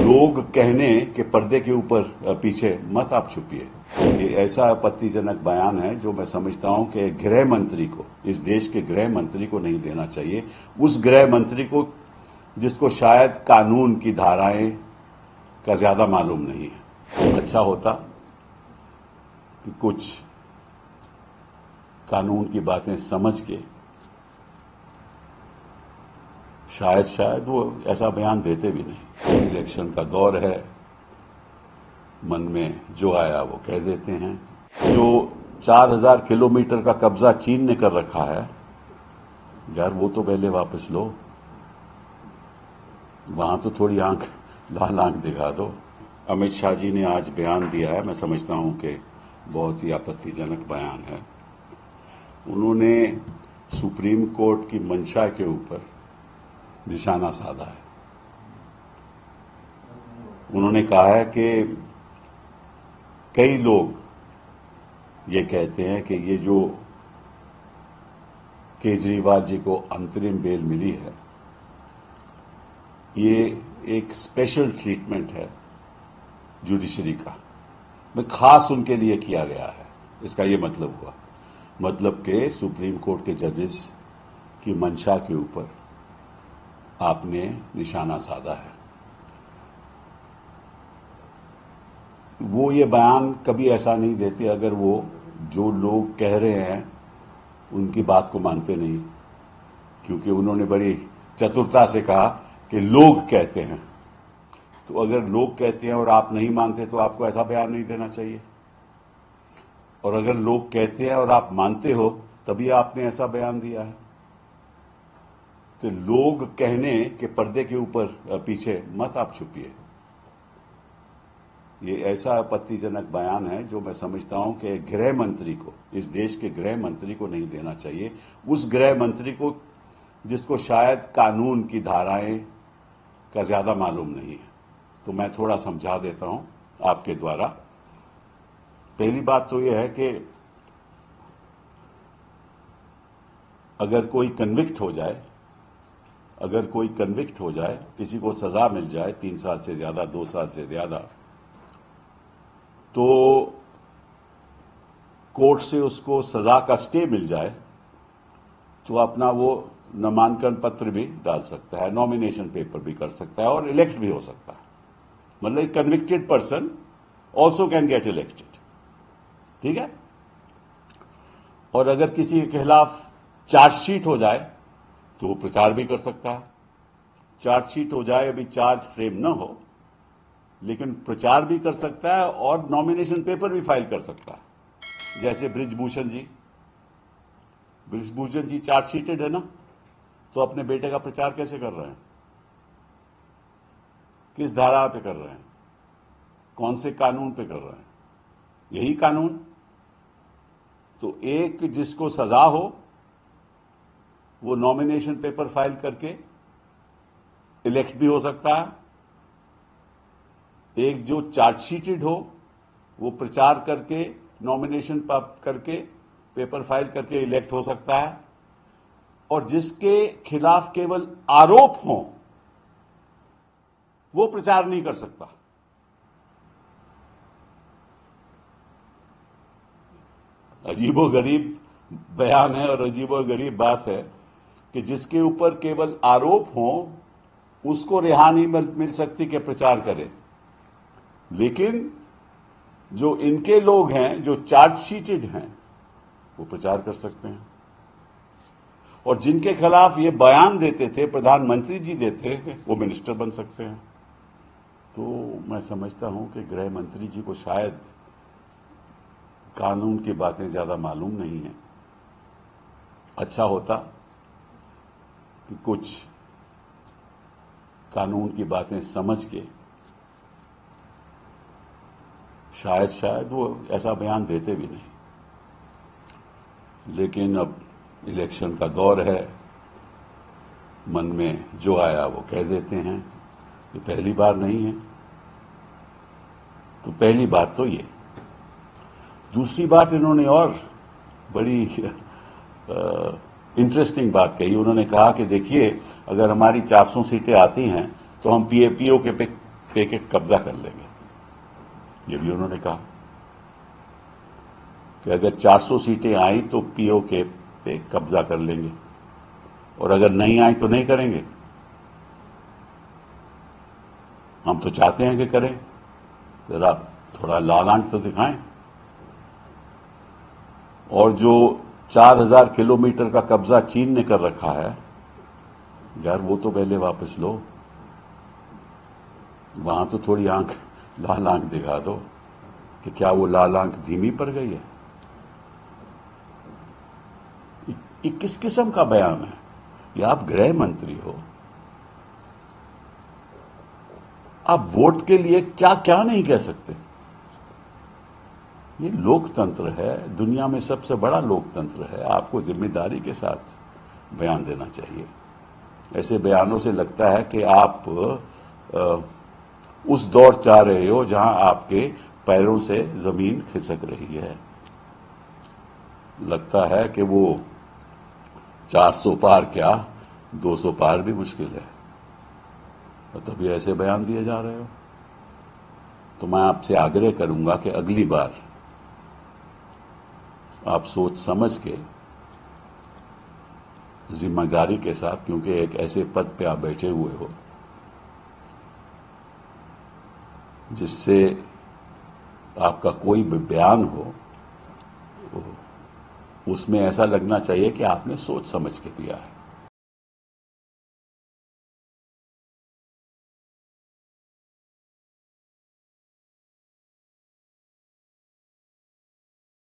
लोग कहने के पर्दे के ऊपर पीछे मत आप छुपिए। ये ऐसा आपत्तिजनक बयान है जो मैं समझता हूं कि गृह मंत्री को, इस देश के गृह मंत्री को नहीं देना चाहिए। उस गृह मंत्री को जिसको शायद कानून की धाराएं का ज्यादा मालूम नहीं है। अच्छा होता कि कुछ कानून की बातें समझ के शायद वो ऐसा बयान देते भी नहीं। इलेक्शन का दौर है, मन में जो आया वो कह देते हैं। जो 4000 किलोमीटर का कब्जा चीन ने कर रखा है, यार वो तो पहले वापस लो, वहां तो थोड़ी लाल आंख दिखा दो। अमित शाह जी ने आज बयान दिया है, मैं समझता हूं कि बहुत ही आपत्तिजनक बयान है। उन्होंने सुप्रीम कोर्ट की मंशा के ऊपर निशाना साधा है। उन्होंने कहा है कि कई लोग ये कहते हैं कि ये जो केजरीवाल जी को अंतरिम बेल मिली है, ये एक स्पेशल ट्रीटमेंट है जुडिशरी का, मैं खास उनके लिए किया गया है। इसका ये मतलब हुआ, मतलब कि सुप्रीम कोर्ट के जजेस की मंशा के ऊपर आपने निशाना साधा है। वो ये बयान कभी ऐसा नहीं देते अगर वो जो लोग कह रहे हैं उनकी बात को मानते नहीं, क्योंकि उन्होंने बड़ी चतुरता से कहा कि लोग कहते हैं। तो अगर लोग कहते हैं और आप नहीं मानते तो आपको ऐसा बयान नहीं देना चाहिए, और अगर लोग कहते हैं और आप मानते हो तभी आपने ऐसा बयान दिया है। तो लोग कहने के पर्दे के ऊपर पीछे मत आप छुपिए। ये ऐसा आपत्तिजनक बयान है जो मैं समझता हूं कि गृह मंत्री को, इस देश के गृह मंत्री को नहीं देना चाहिए। उस गृह मंत्री को जिसको शायद कानून की धाराएं का ज्यादा मालूम नहीं है। तो मैं थोड़ा समझा देता हूं आपके द्वारा। पहली बात तो यह है कि अगर कोई कन्विक्ट हो जाए, किसी को सजा मिल जाए 3 साल से ज्यादा, 2 साल से ज्यादा, तो कोर्ट से उसको सजा का स्टे मिल जाए तो अपना वो नामांकन पत्र भी डाल सकता है, नॉमिनेशन पेपर भी कर सकता है और इलेक्ट भी हो सकता है। मतलब convicted person also can get elected, ठीक है। और अगर किसी के खिलाफ चार्जशीट हो जाए तो वो प्रचार भी कर सकता है। चार्जशीट हो जाए, अभी चार्ज फ्रेम न हो, लेकिन प्रचार भी कर सकता है और नॉमिनेशन पेपर भी फाइल कर सकता है। जैसे बृजभूषण जी चार्जशीटेड है ना, तो अपने बेटे का प्रचार कैसे कर रहे हैं, किस धारा पे कर रहे हैं, कौन से कानून पे कर रहे हैं? यही कानून। तो एक जिसको सजा हो वो नॉमिनेशन पेपर फाइल करके इलेक्ट भी हो सकता है, एक जो चार्जशीटेड हो वो प्रचार करके, नॉमिनेशन करके, पेपर फाइल करके इलेक्ट हो सकता है, और जिसके खिलाफ केवल आरोप हो वो प्रचार नहीं कर सकता। अजीबोगरीब बयान है और अजीबोगरीब बात है कि जिसके ऊपर केवल आरोप हो उसको रिहा नहीं मिल सकती कि प्रचार करे, लेकिन जो इनके लोग हैं जो चार्जशीटेड हैं वो प्रचार कर सकते हैं। और जिनके खिलाफ ये बयान देते थे, प्रधानमंत्री जी देते, वो मिनिस्टर बन सकते हैं। तो मैं समझता हूं कि गृह मंत्री जी को शायद कानून की बातें ज्यादा मालूम नहीं है। अच्छा होता कि कुछ कानून की बातें समझ के शायद वो ऐसा बयान देते भी नहीं। लेकिन अब इलेक्शन का दौर है, मन में जो आया वो कह देते हैं। ये पहली बार नहीं है। तो पहली बात तो ये। दूसरी बात, इन्होंने और बड़ी इंटरेस्टिंग बात कही। उन्होंने कहा कि देखिए, अगर हमारी 400 सीटें आती हैं तो हम पीओके पे पे के कब्जा कर लेंगे। ये भी उन्होंने कहा कि अगर 400 सीटें आई तो पीओके पे कब्जा कर लेंगे, और अगर नहीं आई तो नहीं करेंगे। हम तो चाहते हैं कि करें, जरा थोड़ा लाल आंख तो दिखाएं। और जो 4000 किलोमीटर का कब्जा चीन ने कर रखा है, यार वो तो पहले वापस लो। वहां तो थोड़ी आंख, लाल आंख दिखा दो कि क्या वो लाल आंख धीमी पड़ गई है। ये किस किस्म का बयान है? या आप गृह मंत्री हो, आप वोट के लिए क्या क्या नहीं कह सकते। ये लोकतंत्र है, दुनिया में सबसे बड़ा लोकतंत्र है। आपको जिम्मेदारी के साथ बयान देना चाहिए। ऐसे बयानों से लगता है कि आप उस दौर चाह रहे हो जहां आपके पैरों से जमीन खिसक रही है। लगता है कि वो 400 पार क्या 200 पार भी मुश्किल है, और तभी ऐसे बयान दिए जा रहे हो। तो मैं आपसे आग्रह करूंगा कि अगली बार आप सोच समझ के, जिम्मेदारी के साथ, क्योंकि एक ऐसे पद पे आप बैठे हुए हो जिससे आपका कोई भी बयान हो उसमें ऐसा लगना चाहिए कि आपने सोच समझ के दिया है।